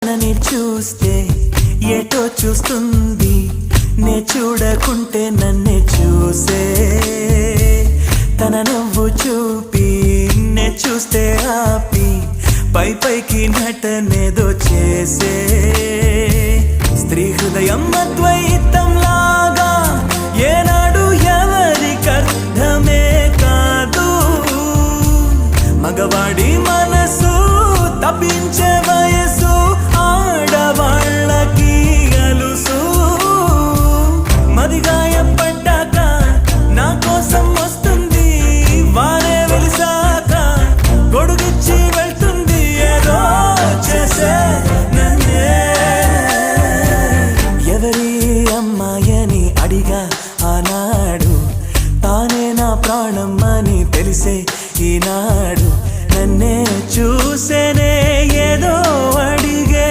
తనని చూస్తే ఏటో చూస్తుంది, నే చూడకుంటే నన్నే చూసే. తన నవ్వు చూపి నే చూస్తే ఆపి పై పైకి నటనేదో చేసే. స్త్రీ హృదయం అద్వైతం లాగా ఏనాడు ఎవరికర్థమే కాదు. మగవాడి మనసు తప్పించే